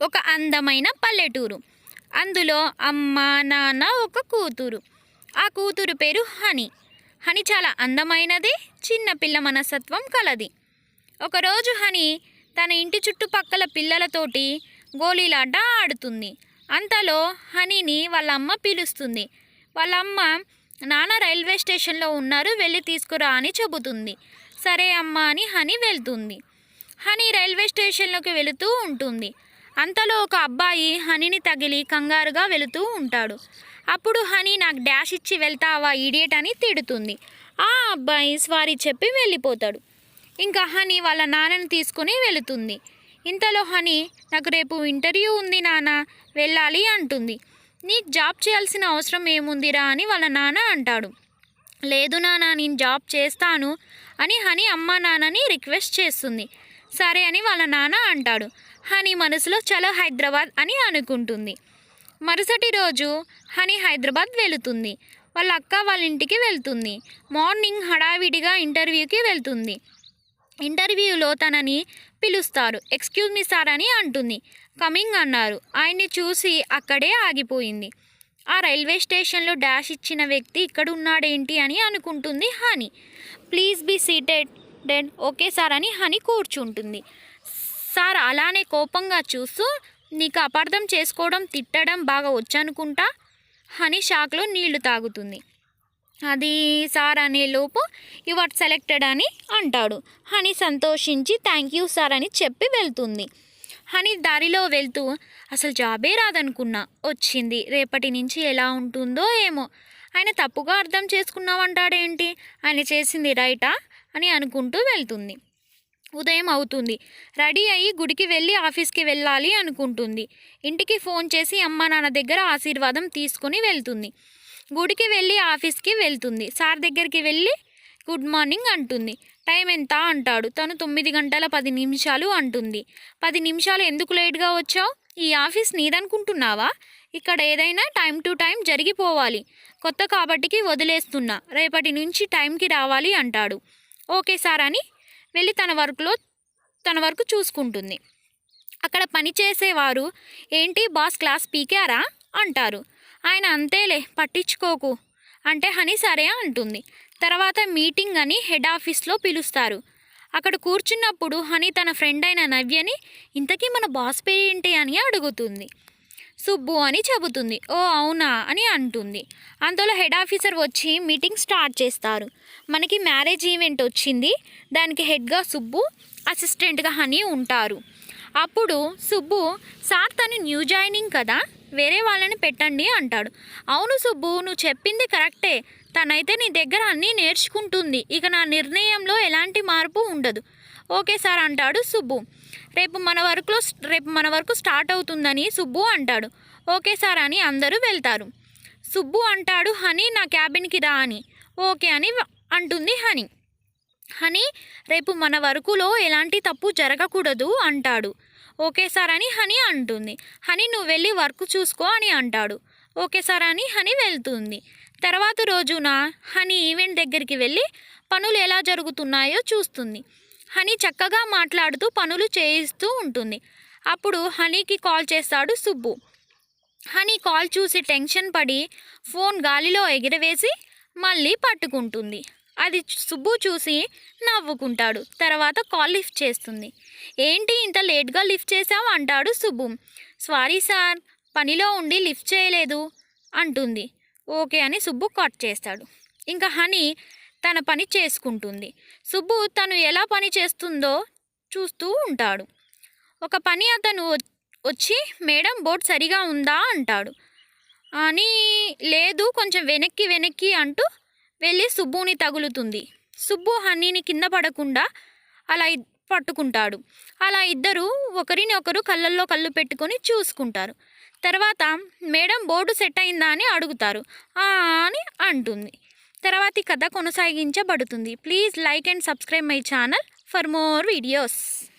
ఒక అందమైన పల్లెటూరు. అందులో అమ్మ, నాన్న, ఒక కూతురు. ఆ కూతురు పేరు హనీ. హనీ చాలా అందమైనది, చిన్నపిల్ల మనస్తత్వం కలది. ఒకరోజు హనీ తన ఇంటి చుట్టుపక్కల పిల్లలతోటి గోళీలాట ఆడుతుంది. అంతలో హనీని వాళ్ళ అమ్మ పిలుస్తుంది. వాళ్ళమ్మ, నాన్న రైల్వే స్టేషన్లో ఉన్నారు, వెళ్ళి తీసుకురా అని చెబుతుంది. సరే అమ్మ అని హనీ వెళ్తుంది. హనీ రైల్వే స్టేషన్లోకి వెళుతూ ఉంటుంది. అంతలో ఒక అబ్బాయి హనీని తగిలి కంగారుగా వెళుతూ ఉంటాడు. అప్పుడు హనీ, నాకు డాష్ ఇచ్చి వెళ్తావా ఇడియట్ అని తిడుతుంది. ఆ అబ్బాయి సారీ చెప్పి వెళ్ళిపోతాడు. ఇంకా హనీ వాళ్ళ నాన్నని తీసుకుని వెళుతుంది. ఇంతలో హనీ, నాకు రేపు ఇంటర్వ్యూ ఉంది నాన్న, వెళ్ళాలి అంటుంది. నీకు జాబ్ చేయాల్సిన అవసరం ఏముందిరా అని వాళ్ళ నాన్న అంటాడు. లేదు నాన్న, నేను జాబ్ చేస్తాను అని హనీ అమ్మా నాన్నని రిక్వెస్ట్ చేస్తుంది. సరే అని వాళ్ళ నాన్న అంటాడు. హనీ మనసులో చలో హైదరాబాద్ అని అనుకుంటుంది. మరుసటి రోజు హనీ హైదరాబాద్ వెళుతుంది. వాళ్ళ అక్క వాళ్ళ ఇంటికి వెళ్తుంది. మార్నింగ్ హడావిడిగా ఇంటర్వ్యూకి వెళ్తుంది. ఇంటర్వ్యూలో తనని పిలుస్తారు. ఎక్స్క్యూజ్ మీ సార్ అని అంటుంది. కమింగ్ అన్నారు. ఆయన్ని చూసి అక్కడే ఆగిపోయింది. ఆ రైల్వే స్టేషన్లో డాష్ ఇచ్చిన వ్యక్తి ఇక్కడ ఉన్నాడేంటి అని అనుకుంటుంది Honey. Please be seated dead okay sir అని హనీ కూర్చుంటుంది. సార్ అలానే కోపంగా చూస్తూ, నీకు అపార్థం చేసుకోవడం, తిట్టడం బాగా వచ్చనుకుంటా. హనీ షాక్లో నీళ్లు తాగుతుంది. అది సార్ అనే లోపు యు ఆర్ సెలెక్టెడ్ అని అంటాడు. హనీ సంతోషించి థ్యాంక్ యూ సార్ అని చెప్పి వెళ్తుంది. హనీ దారిలో వెళ్తూ, అసలు జాబే రాదనుకున్నా, వచ్చింది, రేపటి నుంచి ఎలా ఉంటుందో ఏమో, ఆయన తప్పుగా అర్థం చేసుకున్నావంటాడేంటి, ఆయన చేసింది రైటా అని అనుకుంటూ వెళ్తుంది. ఉదయం అవుతుంది. రెడీ అయ్యి గుడికి వెళ్ళి ఆఫీస్కి వెళ్ళాలి అనుకుంటుంది. ఇంటికి ఫోన్ చేసి అమ్మ నాన్న దగ్గర ఆశీర్వాదం తీసుకుని వెళ్తుంది. గుడికి వెళ్ళి ఆఫీస్కి వెళ్తుంది. సార్ దగ్గరికి వెళ్ళి గుడ్ మార్నింగ్ అంటుంది. టైం ఎంత అంటాడు. తను 9:10 అంటుంది. 10 నిమిషాలు ఎందుకు లేట్గా వచ్చావు? ఈ ఆఫీస్ నీదనుకుంటున్నావా? ఇక్కడ ఏదైనా టైం టు టైం జరిగిపోవాలి. కొత్త కాబట్టికి వదిలేస్తున్నా, రేపటి నుంచి టైంకి రావాలి అంటాడు. ఓకే సార్ అని వెళ్ళి తన వర్క్ చూసుకుంటుంది. అక్కడ పనిచేసేవారు, ఏంటి బాస్ క్లాస్ పీకారా అంటారు. ఆయన అంతేలే, పట్టించుకోకు అంటే హనీ సరే అంటుంది. తర్వాత మీటింగ్ అని హెడ్ ఆఫీస్లో పిలుస్తారు. అక్కడ కూర్చున్నప్పుడు హనీ తన ఫ్రెండ్ అయిన నవ్యని, ఇంతకీ మన బాస్ పేరేంటి అని అడుగుతుంది. సుబ్బు అని చెబుతుంది. ఓ అవునా అని అంటుంది. అంతలో హెడ్ ఆఫీసర్ వచ్చి మీటింగ్ స్టార్ట్ చేస్తారు. మనకి మ్యారేజ్ ఈవెంట్ వచ్చింది, దానికి హెడ్గా సుబ్బు, అసిస్టెంట్గా హనీ ఉంటారు. అప్పుడు సుబ్బు, సార్ తను న్యూ జాయినింగ్ కదా, వేరే వాళ్ళని పెట్టండి అంటాడు. అవును సుబ్బు, నువ్వు చెప్పింది కరెక్టే, తనైతే నీ దగ్గర అన్నీ నేర్చుకుంటుంది, ఇక నా నిర్ణయంలో ఎలాంటి మార్పు ఉండదు. ఓకే సార్ అంటాడు సుబ్బు. రేపు మన వర్క్ స్టార్ట్ అవుతుందని సుబ్బు అంటాడు. ఓకే సార్ అని అందరూ వెళ్తారు. సుబ్బు అంటాడు, హనీ నా క్యాబిన్కి రా అని. ఓకే అని అంటుంది హనీ. హనీ, రేపు మన వర్కులో ఎలాంటి తప్పు జరగకూడదు అంటాడు. ఓకే సార్ అని హనీ అంటుంది. హనీ నువ్వు వెళ్ళి వర్క్ చూసుకో అని అంటాడు. ఓకే సార్ అని హనీ వెళ్తుంది. తర్వాత రోజున హనీ ఈవెంట్ దగ్గరికి వెళ్ళి పనులు ఎలా జరుగుతున్నాయో చూస్తుంది. హనీ చక్కగా మాట్లాడుతూ పనులు చేయిస్తూ ఉంటుంది. అప్పుడు హనీకి కాల్ చేస్తాడు సుబ్బు. హనీ కాల్ చూసి టెన్షన్ పడి ఫోన్ గాలిలో ఎగిరవేసి మళ్ళీ పట్టుకుంటుంది. అది సుబ్బు చూసి నవ్వుకుంటాడు. తర్వాత కాల్ లిఫ్ట్ చేస్తుంది. ఏంటి ఇంత లేట్గా లిఫ్ట్ చేసావు అంటాడు సుబ్బు. సారీ సార్, పనిలో ఉండి లిఫ్ట్ చేయలేదు అంటుంది. ఓకే అని సుబ్బు కట్ చేస్తాడు. ఇంకా హనీ తన పని చేసుకుంటుంది. సుబ్బు తను ఎలా పని చేస్తుందో చూస్తూ ఉంటాడు. ఒక పని అతను వచ్చి, మేడం బోర్డు సరిగా ఉందా అంటాడు. అని లేదు, కొంచెం వెనక్కి అంటూ వెళ్ళి సుబ్బుని తగులుతుంది. సుబ్బు హనీని కింద పడకుండా అలా పట్టుకుంటాడు. అలా ఇద్దరు ఒకరిని ఒకరు కళ్ళల్లో కళ్ళు పెట్టుకొని చూసుకుంటారు. తర్వాత మేడం బోర్డు సెట్ అయిందా అని అడుగుతారు. అని అంటుంది. తర్వాతి కథ కొనసాగించబడుతుంది. Please like and subscribe my channel for more videos.